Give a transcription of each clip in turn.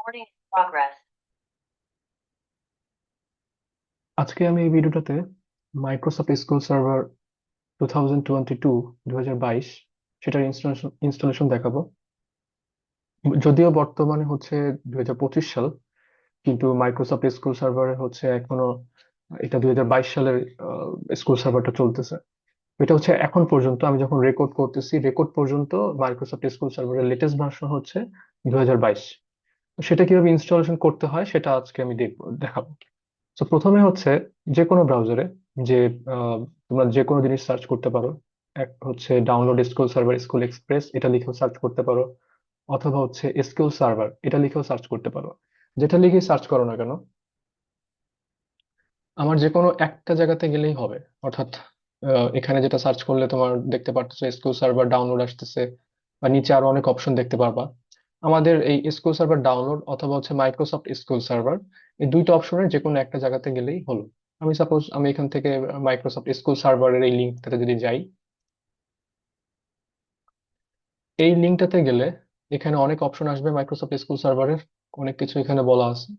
Recording in progress. আজকে আমি এই ভিডিওটাতে মাইক্রোসফট এসকিউএল সার্ভার 2022 সেটার ইনস্টলেশন দেখাবো। যদিও বর্তমানে হচ্ছে 2025 সাল, কিন্তু মাইক্রোসফট এসকিউএল সার্ভারে হচ্ছে এখনো এটা 2022 সালের এসকিউএল সার্ভারটা চলতেছে। এটা হচ্ছে এখন পর্যন্ত আমি যখন রেকর্ড পর্যন্ত মাইক্রোসফট এসকিউএল সার্ভারের লেটেস্ট ভার্সন হচ্ছে 2022। তো সেটা কিভাবে ইনস্টলেশন করতে হয় সেটা আজকে আমি দেখাবো। তো প্রথমে হচ্ছে যে কোনো ব্রাউজারে যে আহ, তোমরা যে কোনো জিনিস সার্চ করতে পারো। এক হচ্ছে download SQL server SQL express, এটা লিখেও সার্চ করতে পারো। অথবা হচ্ছে এসকিউএল সার্ভার, এটা লিখেও সার্চ করতে পারো। যেটা লিখে সার্চ করো না কেন, আমার যে কোনো একটা জায়গাতে গেলেই হবে। অর্থাৎ এখানে যেটা সার্চ করলে তোমার দেখতে পারতেছো এসকিউএল সার্ভার ডাউনলোড আসতেছে, বা নিচে আরো অনেক অপশন দেখতে পারবা। আমাদের এই এসকিউএল সার্ভার ডাউনলোড অথবা হচ্ছে মাইক্রোসফট এসকিউএল সার্ভার, এই দুইটা অপশনের যে কোনো একটা জায়গাতে গেলেই হলো। আমি এখান থেকে মাইক্রোসফট এসকিউএল সার্ভারের এই লিঙ্কটাতে যদি যাই, এই লিঙ্কটাতে গেলে এখানে অনেক অপশন আসবে মাইক্রোসফট এসকিউএল সার্ভারের, অনেক কিছু এখানে বলা আছে।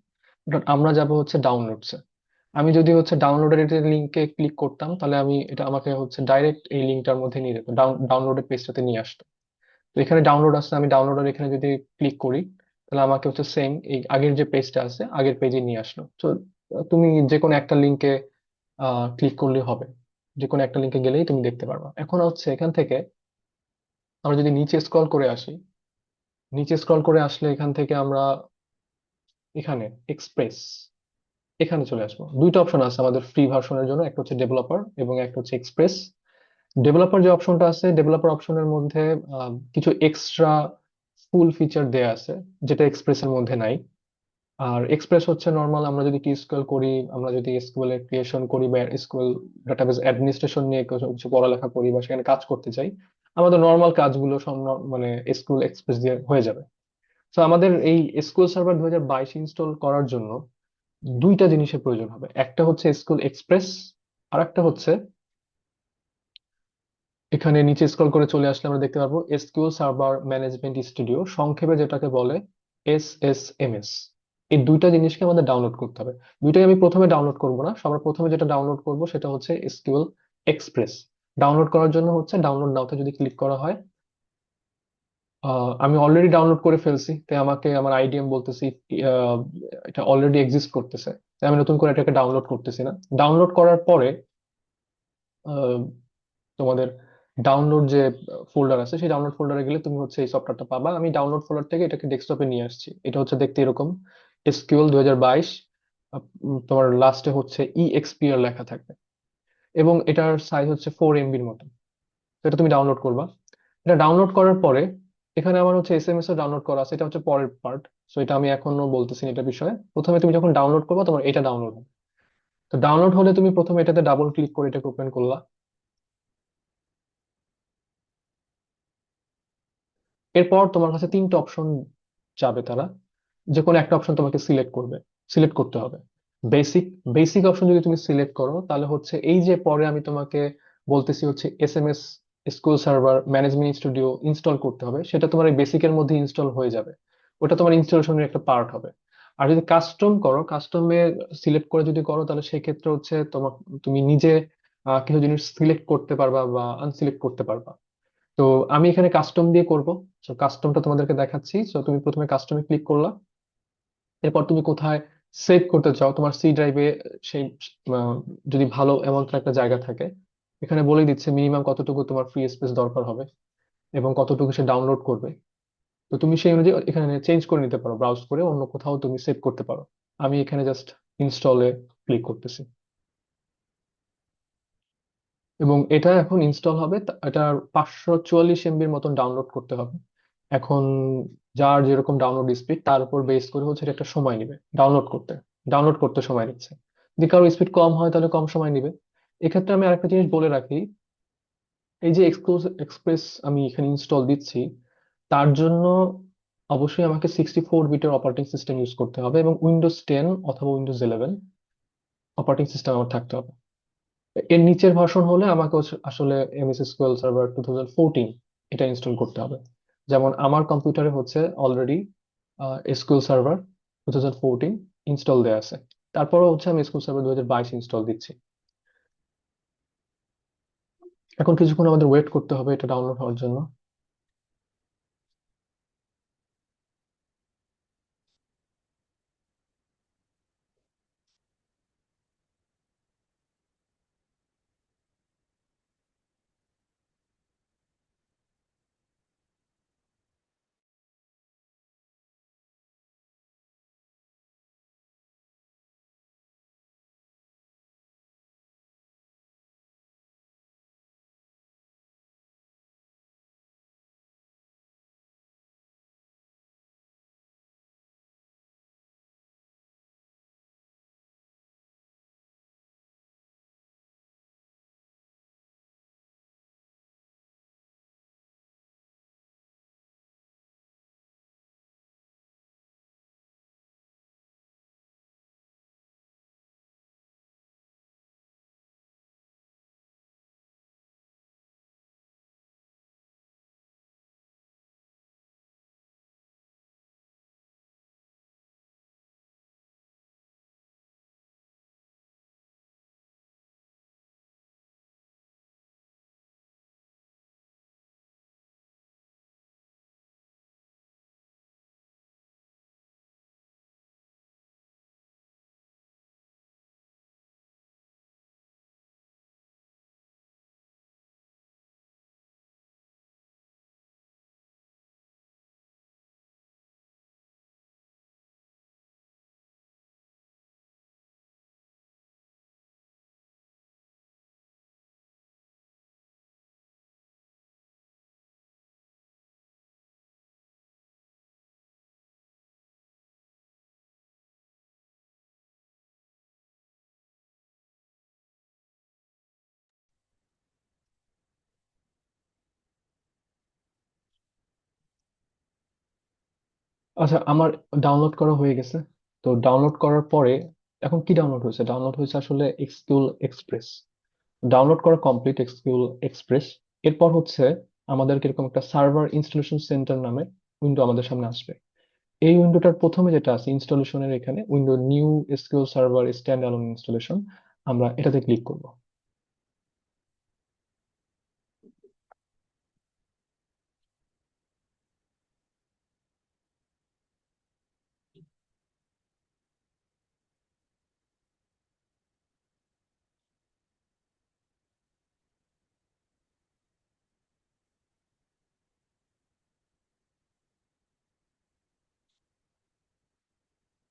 বাট আমরা যাব হচ্ছে ডাউনলোডসে। আমি যদি হচ্ছে ডাউনলোডের লিঙ্কে ক্লিক করতাম, তাহলে আমাকে হচ্ছে ডাইরেক্ট এই লিঙ্কটার মধ্যে নিয়ে যেত, ডাউনলোডের পেজটাতে নিয়ে আসতো। তো এখানে ডাউনলোড আছে, আমি ডাউনলোডের এখানে যদি ক্লিক করি, তাহলে আমাকে হচ্ছে সেম এই আগের যে পেজটা আছে আগের পেজে নিয়ে আসলো। তো তুমি যে কোনো একটা লিঙ্কে ক্লিক করলে হবে, যে কোনো একটা লিঙ্কে গেলেই তুমি দেখতে পারবা। এখন হচ্ছে এখান থেকে আমরা যদি নিচে স্ক্রল করে আসি, নিচে স্ক্রল করে আসলে এখান থেকে আমরা এখানে এক্সপ্রেস, এখানে চলে আসবো। দুইটা অপশন আছে আমাদের ফ্রি ভার্সনের জন্য, একটা হচ্ছে ডেভেলপার এবং একটা হচ্ছে এক্সপ্রেস। ডেভেলপার যে অপশনটা আছে, ডেভেলপার অপশনের মধ্যে কিছু এক্সট্রা ফুল ফিচার দেয়া আছে, যেটা এক্সপ্রেসের মধ্যে নাই। আর এক্সপ্রেস হচ্ছে নর্মাল, আমরা যদি টিএসকিউএল করি, আমরা যদি এসকিউএল এর ক্রিয়েশন করি বা এসকিউএল ডাটাবেস অ্যাডমিনিস্ট্রেশন নিয়ে কিছু কিছু পড়ালেখা করি বা সেখানে কাজ করতে চাই, আমাদের নর্মাল কাজগুলো সব মানে এসকিউএল এক্সপ্রেস দিয়ে হয়ে যাবে। তো আমাদের এই এসকিউএল সার্ভার 2022 ইনস্টল করার জন্য দুইটা জিনিসের প্রয়োজন হবে। একটা হচ্ছে এসকিউএল এক্সপ্রেস, আর একটা হচ্ছে এখানে নিচে স্ক্রল করে চলে আসলে আমরা দেখতে পারবো এসকিউএল সার্ভার ম্যানেজমেন্ট স্টুডিও, সংক্ষেপে যেটাকে বলে এসএসএমএস। এই দুইটা জিনিসকে আমাদের ডাউনলোড করতে হবে। দুইটাই আমি প্রথমে ডাউনলোড করব না, সবার প্রথমে যেটা ডাউনলোড করব সেটা হচ্ছে এসকিউএল এক্সপ্রেস। ডাউনলোড করার জন্য হচ্ছে ডাউনলোড নাওতে যদি ক্লিক করা হয়, আমি অলরেডি ডাউনলোড করে ফেলছি, তাই আমাকে আমার আইডিএম বলতেছি আহ, এটা অলরেডি এক্সিস্ট করতেছে, তাই আমি নতুন করে এটাকে ডাউনলোড করতেছি না। ডাউনলোড করার পরে আহ, তোমাদের ডাউনলোড যে ফোল্ডার আছে, সেই ডাউনলোড ফোল্ডারে গেলে তুমি হচ্ছে এই সফটওয়্যারটা পাবা। আমি ডাউনলোড ফোল্ডার থেকে এটাকে ডেস্কটপে নিয়ে আসছি। এটা হচ্ছে দেখতে এরকম, এসকিউএল 2022। তোমার লাস্টে হচ্ছে ইএক্সপিআর লেখা থাকবে, এবং এটার সাইজ হচ্ছে 4 MB মতো। তো এটা তুমি ডাউনলোড করবা। এটা ডাউনলোড করার পরে এখানে আমার হচ্ছে এসএমএস ও ডাউনলোড করা আছে, এটা হচ্ছে পরের পার্ট। সো এটা আমি এখনো বলতেছি না এটা বিষয়ে। প্রথমে তুমি যখন ডাউনলোড করবা, তোমার এটা ডাউনলোড হবে। তো ডাউনলোড হলে তুমি প্রথমে এটাতে ডাবল ক্লিক করে এটাকে ওপেন করলা। এরপর তোমার কাছে তিনটা অপশন যাবে, তারা যে কোনো একটা অপশন তোমাকে সিলেক্ট করতে হবে। বেসিক বেসিক অপশন যদি তুমি সিলেক্ট করো, তাহলে হচ্ছে এই যে পরে আমি তোমাকে বলতেছি হচ্ছে SMS SQL server management studio install করতে হবে, সেটা তোমার এই বেসিকের মধ্যে ইনস্টল হয়ে যাবে। ওটা তোমার ইনস্টলেশনের একটা পার্ট হবে। আর যদি কাস্টম করো, কাস্টমে সিলেক্ট করে যদি করো, তাহলে সেই ক্ষেত্রে হচ্ছে তুমি নিজে কিছু জিনিস সিলেক্ট করতে পারবা বা আনসিলেক্ট করতে পারবা। তো আমি এখানে কাস্টম দিয়ে করব। তো কাস্টমটা তোমাদেরকে দেখাচ্ছি। তো তুমি প্রথমে কাস্টমে ক্লিক করলা। এরপর তুমি কোথায় সেভ করতে চাও তোমার সি ড্রাইভে, সেই আহ, যদি ভালো এমন একটা জায়গা থাকে, এখানে বলে দিচ্ছে মিনিমাম কতটুকু তোমার ফ্রি স্পেস দরকার হবে এবং কতটুকু সে ডাউনলোড করবে। তো তুমি সেই অনুযায়ী এখানে চেঞ্জ করে নিতে পারো, ব্রাউজ করে অন্য কোথাও তুমি সেভ করতে পারো। আমি এখানে জাস্ট ইনস্টলে ক্লিক করতেছি, এবং এটা এখন ইনস্টল হবে। এটার 544 MBর মতন ডাউনলোড করতে হবে। এখন যার যেরকম ডাউনলোড স্পিড তার উপর বেস করে হচ্ছে এটা একটা সময় নেবে ডাউনলোড করতে সময় নিচ্ছে। যদি কারো স্পিড কম হয় তাহলে কম সময় নেবে। এক্ষেত্রে আমি আরেকটা জিনিস বলে রাখি, এই যে এক্সপ্রেস আমি এখানে ইনস্টল দিচ্ছি, তার জন্য অবশ্যই আমাকে 64 বিটের অপারেটিং সিস্টেম ইউজ করতে হবে এবং উইন্ডোজ 10 অথবা উইন্ডোজ 11 অপারেটিং সিস্টেম আমার থাকতে হবে। এর নিচের ভার্সন হলে আমাকে আসলে এমএস এসকিউএল সার্ভার 2014 এটা ইনস্টল করতে হবে। যেমন আমার কম্পিউটারে হচ্ছে অলরেডি এসকিউএল সার্ভার 2014 ইনস্টল দেয়া আছে। তারপরও হচ্ছে আমি এসকিউএল সার্ভার 2022 ইনস্টল দিচ্ছি। এখন কিছুক্ষণ আমাদের ওয়েট করতে হবে এটা ডাউনলোড হওয়ার জন্য। আচ্ছা, আমার ডাউনলোড করা হয়ে গেছে। তো ডাউনলোড করার পরে এখন কি ডাউনলোড হয়েছে? ডাউনলোড হয়েছে আসলে এক্সকিউএল এক্সপ্রেস। ডাউনলোড করা কমপ্লিট এক্সকিউএল এক্সপ্রেস। এরপর হচ্ছে আমাদের এরকম একটা সার্ভার ইনস্টলেশন সেন্টার নামে উইন্ডো আমাদের সামনে আসবে। এই উইন্ডোটার প্রথমে যেটা আছে ইনস্টলেশনের এখানে window new SQL server stand alone installation, আমরা এটাতে ক্লিক করব।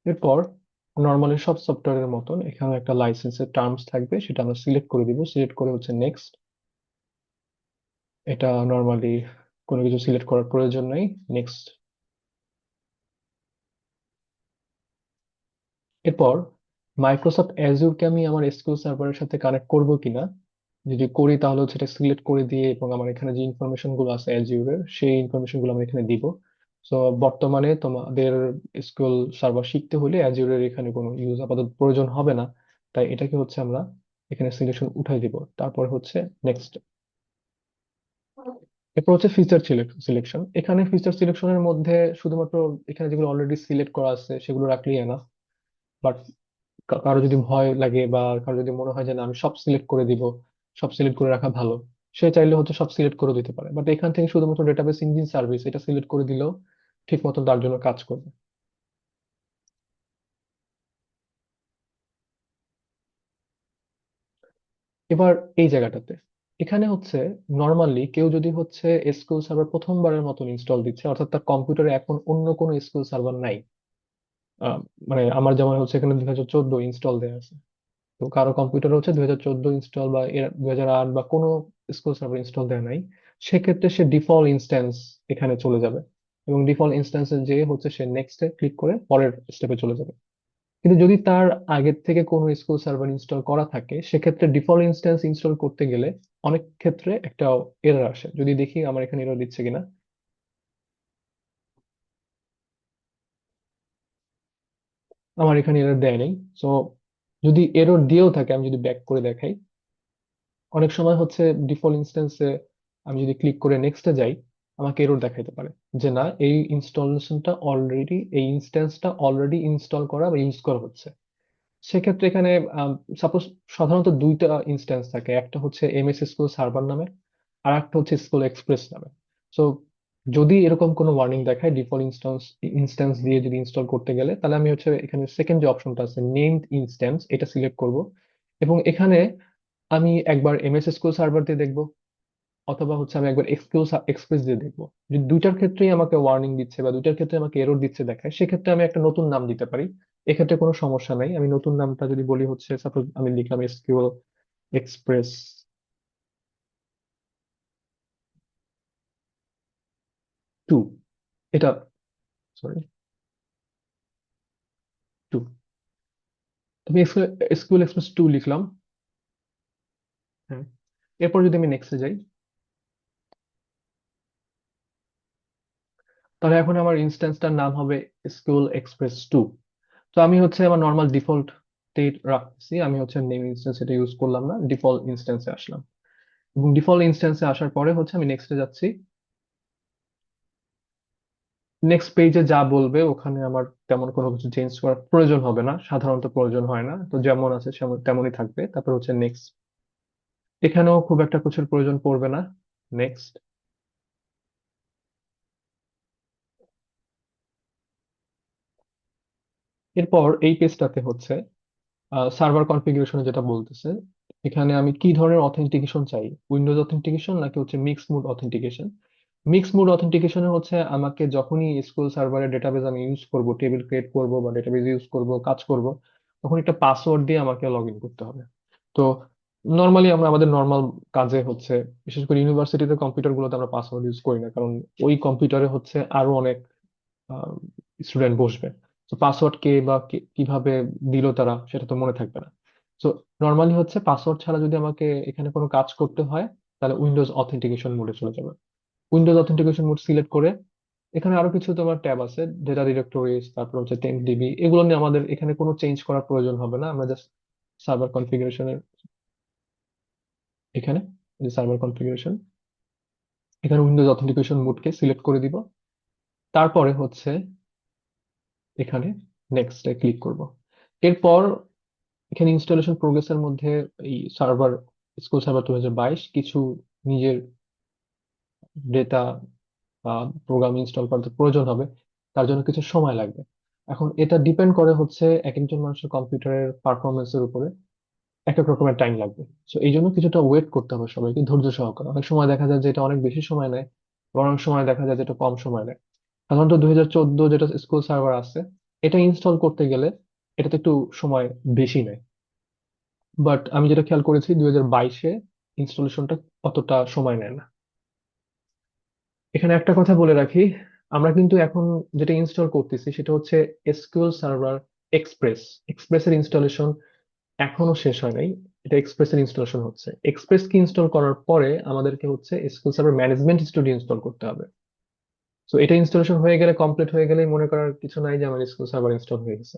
এরপর নর্মালি সব সফটওয়্যারের মতন এখানে একটা লাইসেন্সের টার্মস থাকবে, সেটা আমরা সিলেক্ট করে দিব। সিলেক্ট করে হচ্ছে নেক্সট। এটা নর্মালি কোনো কিছু সিলেক্ট করার প্রয়োজন নেই। নেক্সট। এরপর মাইক্রোসফট অ্যাজুরকে আমি আমার এসকিউএল সার্ভারের সাথে কানেক্ট করব কিনা, যদি করি তাহলে হচ্ছে এটা সিলেক্ট করে দিয়ে এবং আমার এখানে যে ইনফরমেশন গুলো আছে অ্যাজিউরের সেই ইনফরমেশন গুলো আমি এখানে দিব। সো বর্তমানে তোমাদের এসকিউএল সার্ভার শিখতে হলে অ্যাজিউরের এখানে কোনো ইউজ আপাতত প্রয়োজন হবে না। তাই এটাকে হচ্ছে আমরা এখানে সিলেকশন উঠাই দিব। তারপর হচ্ছে নেক্সট। এরপর হচ্ছে ফিচার সিলেকশন। এখানে ফিচার সিলেকশনের মধ্যে শুধুমাত্র এখানে যেগুলো অলরেডি সিলেক্ট করা আছে সেগুলো রাখলেই এনাফ। বাট কারো যদি ভয় লাগে বা কারো যদি মনে হয় যে না আমি সব সিলেক্ট করে দিব, সব সিলেক্ট করে রাখা ভালো, সে চাইলে হচ্ছে সব সিলেক্ট করে দিতে পারে। বাট এখান থেকে শুধুমাত্র ডেটাবেস ইঞ্জিন সার্ভিস এটা সিলেক্ট করে দিলেও ঠিক মতো তার জন্য কাজ করবে। এবার এই জায়গাটাতে এখানে হচ্ছে নর্মালি কেউ যদি হচ্ছে এসকিউএল সার্ভার প্রথমবারের মতন ইনস্টল দিচ্ছে, অর্থাৎ তার কম্পিউটারে এখন অন্য কোনো এসকিউএল সার্ভার নাই। আহ, মানে আমার যেমন হচ্ছে এখানে 2014 ইনস্টল দেওয়া আছে, তো কারো কম্পিউটার হচ্ছে 2014 ইনস্টল বা 2008 বা কোনো স্কুল সার্ভার ইনস্টল দেয় নাই, সেক্ষেত্রে সে ডিফল্ট ইনস্ট্যান্স এখানে চলে যাবে এবং ডিফল্ট ইনস্ট্যান্সে যে হচ্ছে সে নেক্সটে ক্লিক করে পরের স্টেপে চলে যাবে। কিন্তু যদি তার আগের থেকে কোনো স্কুল সার্ভার ইনস্টল করা থাকে সেক্ষেত্রে ডিফল্ট ইনস্ট্যান্স ইনস্টল করতে গেলে অনেক ক্ষেত্রে একটা এরর আসে। যদি দেখি আমার এখানে এরর দিচ্ছে কিনা। আমার এখানে এরর দেয় নেই। সো যদি এরর দিয়েও থাকে আমি যদি ব্যাক করে দেখাই, অনেক সময় হচ্ছে ডিফল্ট ইনস্ট্যান্সে আমি যদি ক্লিক করে নেক্সটে যাই, আমাকে এরর দেখাইতে পারে যে না, এই ইনস্ট্যান্সটা অলরেডি ইনস্টল করা বা ইউজ করা হচ্ছে। সেক্ষেত্রে এখানে সাপোজ সাধারণত দুইটা ইনস্ট্যান্স থাকে, একটা হচ্ছে এমএস স্কুল সার্ভার নামে, আর একটা হচ্ছে স্কুল এক্সপ্রেস নামে। সো যদি এরকম কোনো ওয়ার্নিং দেখায় ডিফল্ট ইনস্ট্যান্স দিয়ে যদি ইনস্টল করতে গেলে, তাহলে আমি হচ্ছে এখানে সেকেন্ড যে অপশনটা আছে নেমড ইনস্ট্যান্স, এটা সিলেক্ট করব। এবং এখানে আমি একবার এমএস স্কুল সার্ভার দিয়ে দেখবো, অথবা হচ্ছে আমি একবার এক্সপ্রেস দিয়ে দেখবো। যদি দুইটার ক্ষেত্রেই আমাকে ওয়ার্নিং দিচ্ছে বা দুইটার ক্ষেত্রে আমাকে এরর দিচ্ছে দেখায়, সেক্ষেত্রে আমি একটা নতুন নাম দিতে পারি। এক্ষেত্রে কোনো সমস্যা নাই। আমি নতুন নামটা যদি বলি হচ্ছে, সাপোজ আমি লিখলাম এসকিউএল এক্সপ্রেস 2, এটা, সরি, 2। তুমি এসকিউএল এক্সপ্রেস 2 লিখলাম। হ্যাঁ, এরপর যদি আমি নেক্সটে যাই, তাহলে এখন আমার ইনস্ট্যান্সটার নাম হবে এসকিউএল এক্সপ্রেস 2। তো আমি হচ্ছে আমার নর্মাল ডিফল্ট স্টেট রাখছি, আমি হচ্ছে নেম ইনস্ট্যান্স এটা ইউজ করলাম না, ডিফল্ট ইনস্ট্যান্সে আসলাম। এবং ডিফল্ট ইনস্ট্যান্সে আসার পরে হচ্ছে আমি নেক্সটে যাচ্ছি। নেক্সট পেজে যা বলবে ওখানে আমার তেমন কোনো কিছু চেঞ্জ করার প্রয়োজন হবে না, সাধারণত প্রয়োজন হয় না, তো যেমন আছে তেমনই থাকবে। তারপর হচ্ছে নেক্সট, এখানেও খুব একটা কিছুর প্রয়োজন পড়বে না। নেক্সট। এরপর এই পেজটাতে হচ্ছে সার্ভার কনফিগারেশনে যেটা বলতেছে, এখানে আমি কি ধরনের অথেন্টিকেশন চাই, উইন্ডোজ অথেন্টিকেশন নাকি হচ্ছে mix mode authentication. Mix mode অথেন্টিকেশনে হচ্ছে আমাকে যখনই এসকিউএল সার্ভারের ডেটাবেজ আমি ইউজ করব, টেবিল ক্রিয়েট করব বা ডেটাবেজ ইউজ করব, কাজ করব, তখন একটা পাসওয়ার্ড দিয়ে আমাকে লগ ইন করতে হবে। তো নর্মালি আমরা আমাদের নর্মাল কাজে হচ্ছে, বিশেষ করে ইউনিভার্সিটিতে কম্পিউটার গুলোতে আমরা পাসওয়ার্ড ইউজ করি না, কারণ ওই কম্পিউটারে হচ্ছে আরো অনেক স্টুডেন্ট বসবে। তো পাসওয়ার্ড কে বা কিভাবে দিল তারা সেটা তো মনে থাকবে না। তো নর্মালি হচ্ছে পাসওয়ার্ড ছাড়া যদি আমাকে এখানে কোনো কাজ করতে হয়, তাহলে উইন্ডোজ অথেন্টিকেশন মোডে চলে যাবে। উইন্ডোজ অথেন্টিকেশন মোড সিলেক্ট করে এখানে আরো কিছু তোমার ট্যাব আছে, ডেটা ডিরেক্টরিজ, তারপর হচ্ছে টেম্প ডিবি, এগুলো নিয়ে আমাদের এখানে কোনো চেঞ্জ করার প্রয়োজন হবে না। আমরা জাস্ট সার্ভার কনফিগারেশনের এখানে, সার্ভার কনফিগারেশন, এখানে উইন্ডোজ অথেন্টিকেশন মোডকে সিলেক্ট করে দিব। তারপরে হচ্ছে এখানে নেক্সট এ ক্লিক করব। এরপর এখানে ইনস্টলেশন প্রোগ্রেসের মধ্যে এই সার্ভার স্কুল সার্ভার 2022 কিছু নিজের ডেটা বা প্রোগ্রাম ইনস্টল করতে প্রয়োজন হবে, তার জন্য কিছু সময় লাগবে। এখন এটা ডিপেন্ড করে হচ্ছে এক একজন মানুষের কম্পিউটারের পারফরমেন্সের উপরে, এক এক রকমের টাইম লাগবে। তো এই জন্য কিছুটা ওয়েট করতে হবে সবাইকে ধৈর্য সহকারে। অনেক সময় দেখা যায় যে এটা অনেক বেশি সময় নেয়, আবার অনেক সময় দেখা যায় যে এটা কম সময় নেয়। সাধারণত 2014 যেটা স্কুল সার্ভার আছে, এটা ইনস্টল করতে গেলে এটাতে একটু সময় বেশি নেয়। বাট আমি যেটা খেয়াল করেছি 2022-এ ইনস্টলেশনটা অতটা সময় নেয় না। এখানে একটা কথা বলে রাখি, আমরা কিন্তু এখন যেটা ইনস্টল করতেছি সেটা হচ্ছে এসকিউএল সার্ভার এক্সপ্রেস। এক্সপ্রেসের ইনস্টলেশন এখনো শেষ হয় নাই, এটা এক্সপ্রেসের ইনস্টলেশন হচ্ছে। এক্সপ্রেস কি ইনস্টল করার পরে আমাদেরকে হচ্ছে SQL server management studio install করতে হবে। তো এটা ইনস্টলেশন হয়ে গেলে, কমপ্লিট হয়ে গেলেই মনে করার কিছু নাই যে আমার এসকিউএল সার্ভার ইনস্টল হয়ে গেছে।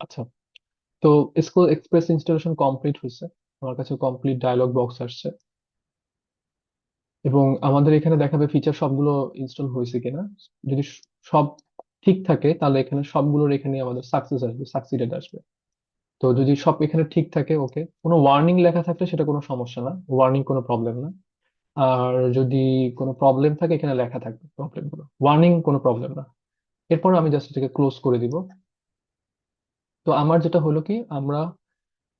আচ্ছা, তো এসকিউএল এক্সপ্রেস ইনস্টলেশন কমপ্লিট হয়েছে, আমার কাছে কমপ্লিট ডায়লগ বক্স আসছে, এবং আমাদের এখানে দেখাবে ফিচার সবগুলো ইনস্টল হয়েছে কিনা। যদি সব ঠিক থাকে তাহলে এখানে সবগুলোর এখানে আমাদের সাকসেস আসবে, সাকসিডেড আসবে। তো যদি সব এখানে ঠিক থাকে, ওকে, কোনো ওয়ার্নিং লেখা থাকলে সেটা কোনো সমস্যা না, ওয়ার্নিং কোনো প্রবলেম না। আর যদি কোনো প্রবলেম থাকে এখানে লেখা থাকবে প্রবলেম গুলো, ওয়ার্নিং কোনো প্রবলেম না। এরপর আমি জাস্ট এটাকে ক্লোজ করে দিব। তো আমার যেটা হলো কি, আমরা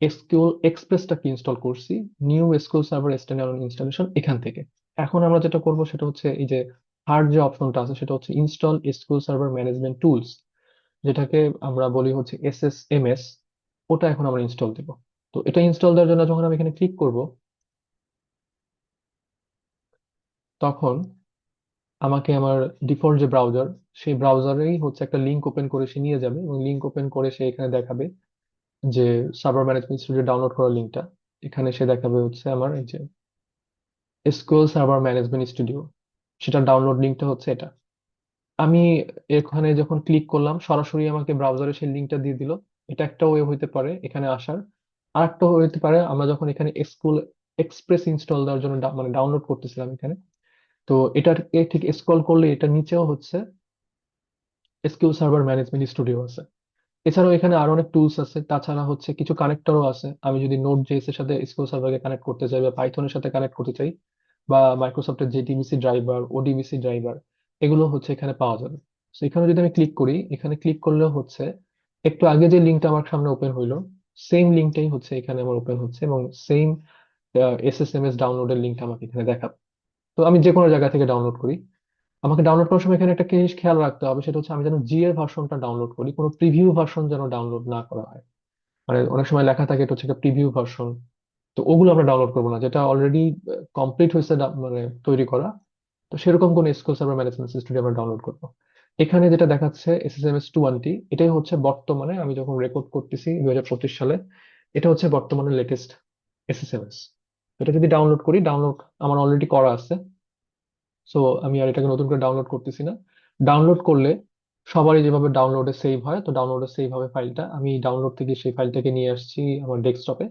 এসকিউএল এক্সপ্রেসটাকে ইনস্টল করছি, new SQL server standard installation এখান থেকে। এখন আমরা যেটা করব সেটা হচ্ছে এই যে থার্ড যে অপশনটা আছে সেটা হচ্ছে install SQL server management tools, যেটাকে আমরা বলি হচ্ছে এসএসএমএস। ওটা এখন আমরা ইনস্টল দিব। তো এটা ইনস্টল দেওয়ার জন্য যখন আমি এখানে ক্লিক করব, তখন আমাকে আমার ডিফল্ট যে ব্রাউজার, সেই ব্রাউজারেই হচ্ছে একটা লিংক ওপেন করে সে নিয়ে যাবে, এবং লিংক ওপেন করে সে এখানে দেখাবে যে সার্ভার ম্যানেজমেন্ট স্টুডিও ডাউনলোড করার লিঙ্কটা। এখানে সে দেখাবে হচ্ছে আমার এই যে এসকিউএল সার্ভার ম্যানেজমেন্ট স্টুডিও, সেটা ডাউনলোড লিঙ্কটা হচ্ছে এটা। আমি এখানে যখন ক্লিক করলাম সরাসরি আমাকে ব্রাউজারে সেই লিঙ্কটা দিয়ে দিল। এটা একটা ওয়ে হইতে পারে এখানে আসার। আর একটা হইতে পারে, আমরা যখন এখানে এসকিউএল এক্সপ্রেস ইনস্টল দেওয়ার জন্য মানে ডাউনলোড করতেছিলাম এখানে, তো এটার ঠিক স্ক্রল করলে এটা নিচেও হচ্ছে এসকিউএল সার্ভার ম্যানেজমেন্ট স্টুডিও আছে। এছাড়াও এখানে আরো অনেক টুলস আছে, তাছাড়া হচ্ছে কিছু কানেক্টরও আছে। আমি যদি নোড জেএস এর সাথে এসকিউএল সার্ভারকে কানেক্ট করতে চাই, বা পাইথনের সাথে কানেক্ট করতে চাই, বা মাইক্রোসফটের জেডিবিসি ড্রাইভার, ওডিবিসি ড্রাইভার, এগুলো হচ্ছে এখানে পাওয়া যাবে। তো এখানে যদি আমি ক্লিক করি, এখানে ক্লিক করলেও হচ্ছে একটু আগে যে লিঙ্কটা আমার সামনে ওপেন হইলো, সেম লিঙ্কটাই হচ্ছে এখানে আমার ওপেন হচ্ছে, এবং সেম এসএসএমএস ডাউনলোডের লিঙ্কটা আমাকে এখানে দেখাবে। তো আমি যে কোনো জায়গা থেকে ডাউনলোড করি, আমাকে ডাউনলোড করার সময় এখানে একটা জিনিস খেয়াল রাখতে হবে, সেটা হচ্ছে আমি যেন জি এর ভার্সনটা ডাউনলোড করি, কোনো প্রিভিউ ভার্সন যেন ডাউনলোড না করা হয়। মানে অনেক সময় লেখা থাকে এটা হচ্ছে একটা প্রিভিউ ভার্সন, তো ওগুলো আমরা ডাউনলোড করবো না, যেটা অলরেডি কমপ্লিট হয়েছে মানে তৈরি করা। তো সেরকম কোন এসকিউএল সার্ভার ম্যানেজমেন্ট সিস্টেম আমরা ডাউনলোড করবো। এখানে যেটা দেখাচ্ছে এসএসএমএস 20, এটাই হচ্ছে বর্তমানে আমি যখন রেকর্ড করতেছি 2025 সালে, এটা হচ্ছে বর্তমানে লেটেস্ট এসএসএমএস। এটা যদি ডাউনলোড করি, ডাউনলোড আমার অলরেডি করা আছে, সো আমি আর এটাকে নতুন করে ডাউনলোড করতেছি না। ডাউনলোড করলে সবারই যেভাবে ডাউনলোডে সেভ হয়, তো ডাউনলোডে সেভ হবে ফাইলটা। আমি ডাউনলোড থেকে সেই ফাইলটাকে নিয়ে আসছি আমার ডেস্কটপে।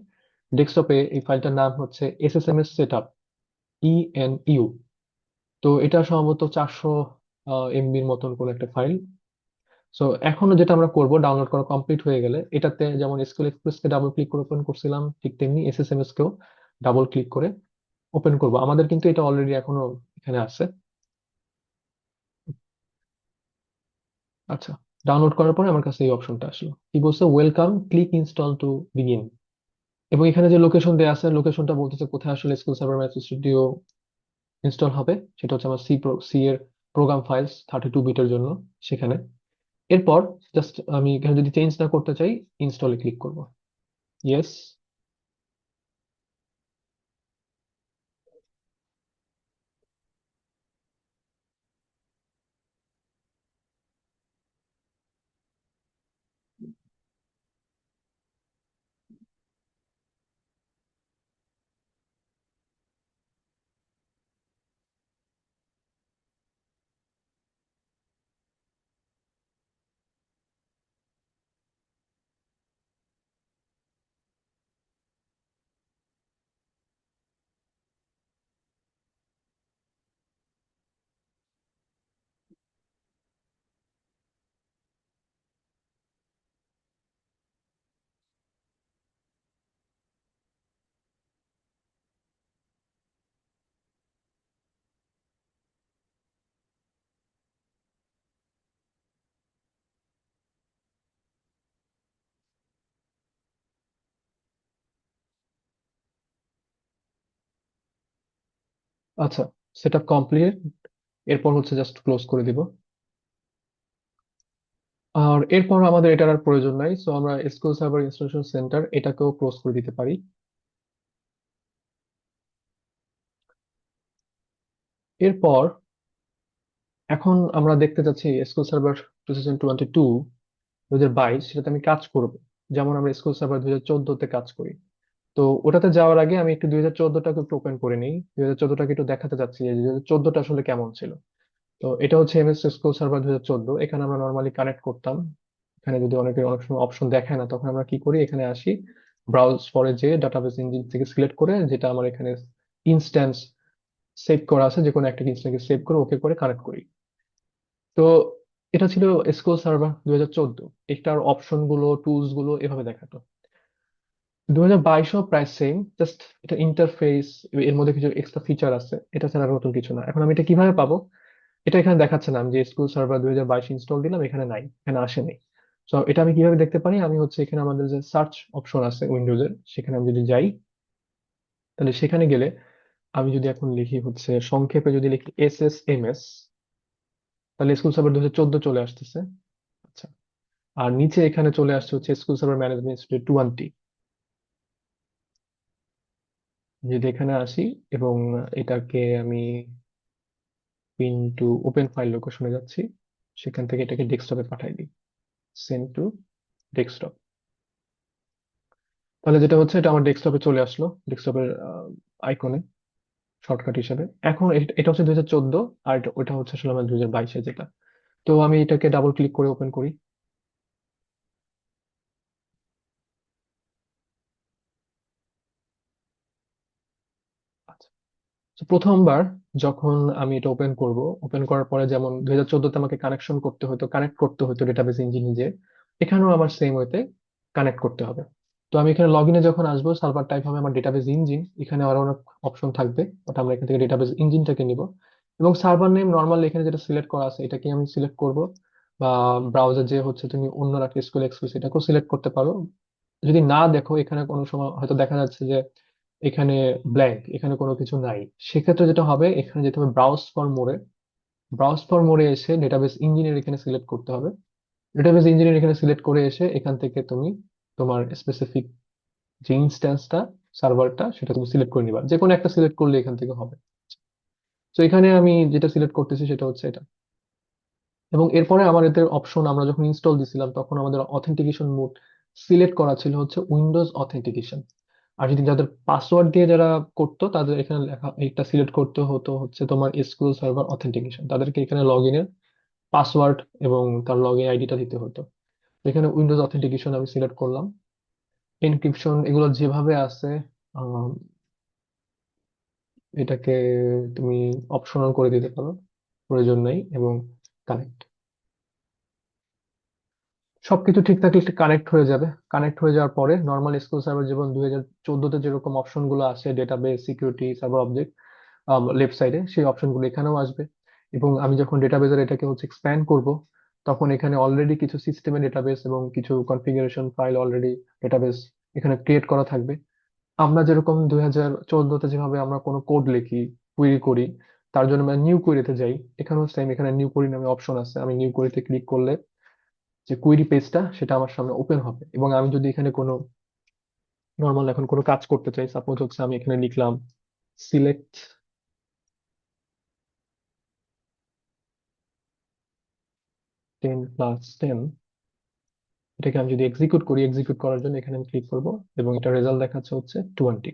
ডেস্কটপে এই ফাইলটার নাম হচ্ছে এসএসএমএস সেটআপ, ইএনইউ। তো এটা সম্ভবত 400 এমবির মতন কোন একটা ফাইল। সো এখনো যেটা আমরা করব, ডাউনলোড করা কমপ্লিট হয়ে গেলে এটাতে যেমন এসকিউএল এক্সপ্রেস কে ডাবল ক্লিক করে ওপেন করছিলাম, ঠিক তেমনি এসএসএমএস কেও ডাবল ক্লিক করে ওপেন করব। আমাদের কিন্তু এটা অলরেডি এখনো এখানে আছে। আচ্ছা, ডাউনলোড করার পরে আমার কাছে এই অপশনটা আসলো, কি বলছে, welcome, click install to begin. এবং এখানে যে লোকেশন দেওয়া আছে, লোকেশনটা বলতেছে কোথায় আসলে SQL server management studio install হবে। সেটা হচ্ছে আমার সি এর প্রোগ্রাম ফাইলস 32 বিটের জন্য, সেখানে। এরপর জাস্ট আমি এখানে যদি চেঞ্জ না করতে চাই, ইনস্টলে ক্লিক করব। ইয়েস। আচ্ছা, সেটা কমপ্লিট। এরপর হচ্ছে জাস্ট ক্লোজ করে দিব। আর এরপর আমাদের এটার আর প্রয়োজন নাই, সো আমরা এসকিউএল সার্ভার ইনস্টলেশন সেন্টার এটাকেও ক্লোজ করে দিতে পারি। এরপর এখন আমরা দেখতে যাচ্ছি এসকিউএল সার্ভার 2022 সেটাতে আমি কাজ করব, যেমন আমরা এসকিউএল সার্ভার 2014-তে কাজ করি। তো ওটাতে যাওয়ার আগে আমি একটু 2014টাকে একটু ওপেন করে নিই, 2014টাকে একটু দেখাতে চাচ্ছি যে 2014টা আসলে কেমন ছিল। তো এটা হচ্ছে এমএস এসকিউএল সার্ভার 2014, এখানে আমরা নর্মালি কানেক্ট করতাম এখানে যদি অনেক সময় অপশন দেখায় না, তখন আমরা কি করি, এখানে আসি, ব্রাউজ ফরে যে ডাটাবেস ইঞ্জিন থেকে সিলেক্ট করে যেটা আমার এখানে ইনস্ট্যান্স সেভ করা আছে, যে কোনো একটা ইনস্ট্যান্সকে সেভ করে ওকে করে কানেক্ট করি। তো এটা ছিল এসকিউএল সার্ভার 2014। এটার অপশন গুলো, টুলস গুলো এভাবে দেখাতো। 2022ও প্রায় সেম, জাস্ট এটা ইন্টারফেস, এর মধ্যে কিছু এক্সট্রা ফিচার আছে, এটা ছাড়া আর নতুন কিছু না। এখন আমি এটা কিভাবে পাবো? এটা এখানে দেখাচ্ছে না, আমি যে এসকিউএল সার্ভার 2022 ইনস্টল দিলাম, এখানে নাই, এখানে আসেনি। তো এটা আমি কিভাবে দেখতে পারি? আমি হচ্ছে এখানে আমাদের যে সার্চ অপশন আছে উইন্ডোজের, সেখানে আমি যদি যাই, তাহলে সেখানে গেলে আমি যদি এখন লিখি হচ্ছে সংক্ষেপে যদি লিখি SSMS, তাহলে এসকিউএল সার্ভার 2014 চলে আসতেছে। আচ্ছা, আর নিচে এখানে চলে আসছে হচ্ছে এসকিউএল সার্ভার ম্যানেজমেন্ট স্টুডিও 20। যদি এখানে আসি এবং এটাকে আমি পিন টু ওপেন ফাইল লোকেশনে যাচ্ছি, সেখান থেকে এটাকে ডেস্কটপে পাঠাই দিই, সেন্ড টু ডেস্কটপ। তাহলে যেটা হচ্ছে, এটা আমার ডেস্কটপে চলে আসলো, ডেস্কটপের আইকনে শর্টকাট হিসেবে। এখন এটা হচ্ছে 2014, আর ওটা হচ্ছে আসলে আমার 2022 যেটা। তো আমি এটাকে ডাবল ক্লিক করে ওপেন করি। আচ্ছা, তো প্রথমবার যখন আমি এটা ওপেন করব, ওপেন করার পরে যেমন 2014-তে আমাকে কানেকশন করতে হতো, কানেক্ট করতে হতো ডেটাবেস ইঞ্জিন নিজে, এখানেও আমার সেম ওয়েতে কানেক্ট করতে হবে। তো আমি এখানে লগ ইনে যখন আসবো, সার্ভার টাইপ হবে আমার ডেটাবেস ইঞ্জিন, এখানে আরো অনেক অপশন থাকবে, ওটা আমরা এখান থেকে ডেটাবেস ইঞ্জিনটাকে নিব। এবং সার্ভার নেম নর্মাল এখানে যেটা সিলেক্ট করা আছে এটাকে আমি সিলেক্ট করব, বা ব্রাউজার যে হচ্ছে তুমি অন্য একটা এসকিউএল এক্সপ্রেস এটাকেও সিলেক্ট করতে পারো। যদি না দেখো, এখানে কোনো সময় হয়তো দেখা যাচ্ছে যে এখানে ব্ল্যাঙ্ক, এখানে কোনো কিছু নাই, সেক্ষেত্রে যেটা হবে, এখানে যেতে হবে ব্রাউজ ফর মোরে। ব্রাউজ ফর মোরে এসে ডেটাবেস ইঞ্জিনিয়ার এখানে সিলেক্ট করতে হবে। ডেটাবেস ইঞ্জিনিয়ার এখানে সিলেক্ট করে এসে এখান থেকে তুমি তোমার স্পেসিফিক যে ইনস্ট্যান্সটা, সার্ভারটা, সেটা তুমি সিলেক্ট করে নিবা, যে কোনো একটা সিলেক্ট করলে এখান থেকে হবে। তো এখানে আমি যেটা সিলেক্ট করতেছি সেটা হচ্ছে এটা। এবং এরপরে আমার এদের অপশন, আমরা যখন ইনস্টল দিছিলাম তখন আমাদের অথেন্টিকেশন মোড সিলেক্ট করা ছিল হচ্ছে উইন্ডোজ অথেন্টিকেশন। আর যদি যাদের পাসওয়ার্ড দিয়ে যারা করতো, তাদের এখানে লেখা এটা সিলেক্ট করতে হতো হচ্ছে তোমার এসকিউএল সার্ভার অথেন্টিকেশন, তাদেরকে এখানে লগ ইনের পাসওয়ার্ড এবং তার লগ ইন আইডিটা দিতে হতো। তো এখানে উইন্ডোজ অথেন্টিকেশন আমি সিলেক্ট করলাম। এনক্রিপশন এগুলো যেভাবে আছে, আহ, এটাকে তুমি অপশনাল করে দিতে পারো, প্রয়োজন নেই। এবং কানেক্ট, সবকিছু ঠিক থাকলে কানেক্ট হয়ে যাবে। কানেক্ট হয়ে যাওয়ার পরে নর্মাল এসকিউএল সার্ভার যেমন 2014-তে যেরকম অপশন গুলো আসে, database, security, server object, left সাইডে সেই অপশনগুলো এখানেও আসবে। এবং আমি যখন ডেটাবেসের এটাকে হচ্ছে এক্সপ্যান্ড করব, তখন এখানে অলরেডি কিছু সিস্টেমের ডেটাবেস এবং কিছু কনফিগারেশন ফাইল অলরেডি ডেটাবেস এখানে ক্রিয়েট করা থাকবে। আমরা যেরকম 2014-তে যেভাবে আমরা কোনো কোড লিখি, কুয়েরি করি, তার জন্য আমরা নিউ কোয়েরিতে যাই, এখানেও সেম, এখানে নিউ কোয়েরি নামে অপশন আছে, আমি নিউ কোয়েরিতে ক্লিক করলে যে কুয়েরি পেজটা সেটা আমার সামনে ওপেন হবে। এবং আমি যদি এখানে কোনো নর্মাল এখন কোনো কাজ করতে চাই, সাপোজ হচ্ছে আমি এখানে লিখলাম সিলেক্ট 10+10, এটাকে আমি যদি এক্সিকিউট করি, এক্সিকিউট করার জন্য এখানে আমি ক্লিক করব, এবং এটা রেজাল্ট দেখাচ্ছে হচ্ছে 20।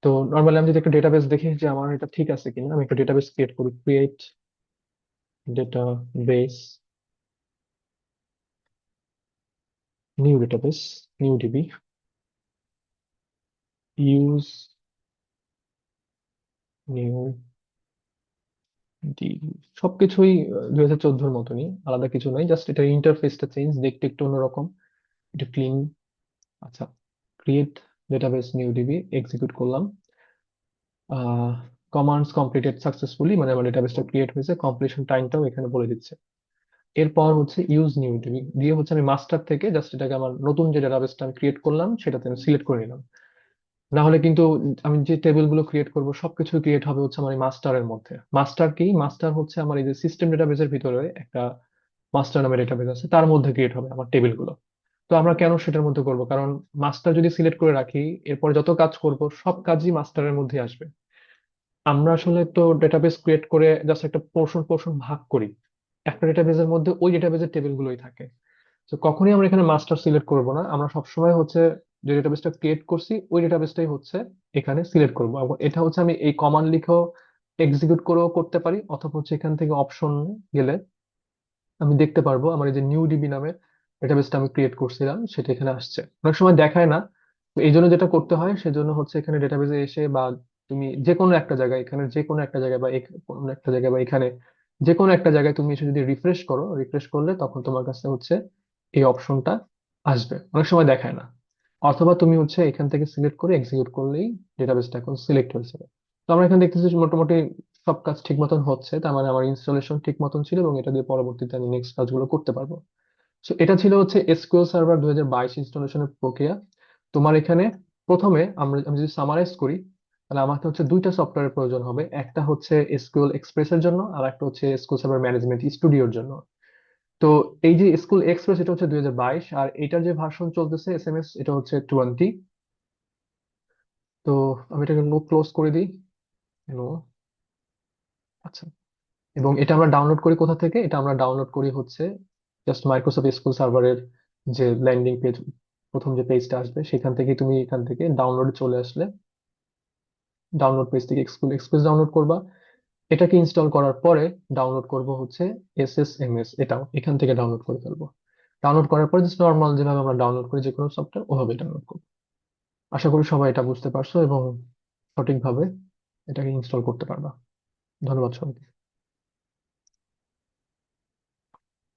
তো নর্মালি আমি যদি একটা ডেটাবেস দেখি যে আমার এটা ঠিক আছে কিনা, আমি একটা ডেটাবেস ক্রিয়েট করি, create database, new database, new DB, use new DB. সবকিছুই 2014-র মতনই, আলাদা কিছু নাই, জাস্ট এটা ইন্টারফেসটা চেঞ্জ, দেখতে একটু অন্যরকম, একটু ক্লিন। আচ্ছা, create database new DB, execute করলাম। কমান্ডস কমপ্লিটেড সাকসেসফুলি, মানে আমার ডেটাবেসটা ক্রিয়েট হয়েছে, কমপ্লিশন টাইমটাও এখানে বলে দিচ্ছে। এরপর হচ্ছে ইউজ নিউ ডিবি দিয়ে হচ্ছে আমি মাস্টার থেকে জাস্ট এটাকে আমার নতুন যে ডেটাবেসটা আমি ক্রিয়েট করলাম সেটাতে আমি সিলেক্ট করে নিলাম। না হলে কিন্তু আমি যে টেবিল গুলো ক্রিয়েট করবো সবকিছু ক্রিয়েট হবে হচ্ছে আমার এই মাস্টারের মধ্যে। মাস্টার কি? মাস্টার হচ্ছে আমার এই যে সিস্টেম ডেটাবেসের ভিতরে একটা মাস্টার নামের ডেটাবেস আছে, তার মধ্যে ক্রিয়েট হবে আমার টেবিল গুলো। তো আমরা কেন সেটার মধ্যে করব? কারণ মাস্টার যদি সিলেক্ট করে রাখি, এরপর যত কাজ করব সব কাজই মাস্টারের মধ্যে আসবে। আমরা আসলে তো ডেটাবেস ক্রিয়েট করে জাস্ট একটা পোর্শন পোর্শন ভাগ করি, একটা ডেটাবেসের মধ্যে ওই ডেটাবেসের টেবিল গুলোই থাকে। তো কখনোই আমরা এখানে মাস্টার সিলেক্ট করব না, আমরা সবসময় হচ্ছে যে ডেটাবেসটা ক্রিয়েট করছি ওই ডেটাবেসটাই হচ্ছে এখানে সিলেক্ট করব। এবং এটা হচ্ছে আমি এই কমান্ড লিখেও এক্সিকিউট করেও করতে পারি, অথবা হচ্ছে এখান থেকে অপশন গেলে আমি দেখতে পারবো আমার এই যে নিউ ডিবি নামে ডেটাবেসটা আমি ক্রিয়েট করছিলাম সেটা এখানে আসছে। অনেক সময় দেখায় না, তো এই জন্য যেটা করতে হয় সেজন্য হচ্ছে এখানে ডেটাবেসে এসে বা তুমি যে কোনো একটা জায়গায়, এখানে যে কোনো একটা জায়গায় বা কোনো একটা জায়গায় বা এখানে যে কোনো একটা জায়গায় তুমি এসে যদি রিফ্রেশ করো, রিফ্রেশ করলে তখন তোমার কাছে হচ্ছে এই অপশনটা আসবে। অনেক সময় দেখায় না। অথবা তুমি হচ্ছে এখান থেকে সিলেক্ট করে এক্সিকিউট করলেই ডেটাবেসটা এখন সিলেক্ট হয়েছে। তো আমরা এখানে দেখতেছি যে মোটামুটি সব কাজ ঠিক মতন হচ্ছে, তার মানে আমার ইনস্টলেশন ঠিক মতন ছিল এবং এটা দিয়ে পরবর্তীতে আমি নেক্সট কাজগুলো করতে পারবো। তো এটা ছিল হচ্ছে এসকিউএল সার্ভার 2022 ইনস্টলেশনের প্রক্রিয়া। তোমার এখানে প্রথমে আমি যদি সামারাইজ করি, তাহলে আমাকে হচ্ছে দুইটা সফটওয়্যারের প্রয়োজন হবে। একটা হচ্ছে এসকিউএল এক্সপ্রেস এর জন্য, আর একটা হচ্ছে এসকিউএল সার্ভার ম্যানেজমেন্ট স্টুডিওর জন্য। তো এই যে এসকিউএল এক্সপ্রেস এটা হচ্ছে 2022, আর এটার যে ভার্সন চলতেছে এসএমএস এটা হচ্ছে 20। তো আমি এটাকে নো ক্লোজ করে দিই। নো। আচ্ছা। এবং এটা আমরা ডাউনলোড করি কোথা থেকে? এটা আমরা ডাউনলোড করি হচ্ছে জাস্ট মাইক্রোসফট এসকিউএল সার্ভারের যে ল্যান্ডিং পেজ, প্রথম যে পেজটা আসবে সেখান থেকে, তুমি এখান থেকে ডাউনলোডে চলে আসলে ডাউনলোড পেজ থেকে এসকিউএল এক্সপ্রেস ডাউনলোড করবা। এটাকে ইনস্টল করার পরে ডাউনলোড করব হচ্ছে এসএসএমএস, এটাও এখান থেকে ডাউনলোড করে ফেলবো। ডাউনলোড করার পরে জাস্ট নর্মাল যেভাবে আমরা ডাউনলোড করি যে কোনো সফটওয়্যার, ওভাবে ডাউনলোড করবো। আশা করি সবাই এটা বুঝতে পারছো এবং সঠিকভাবে এটাকে ইনস্টল করতে পারবা। ধন্যবাদ সবাইকে।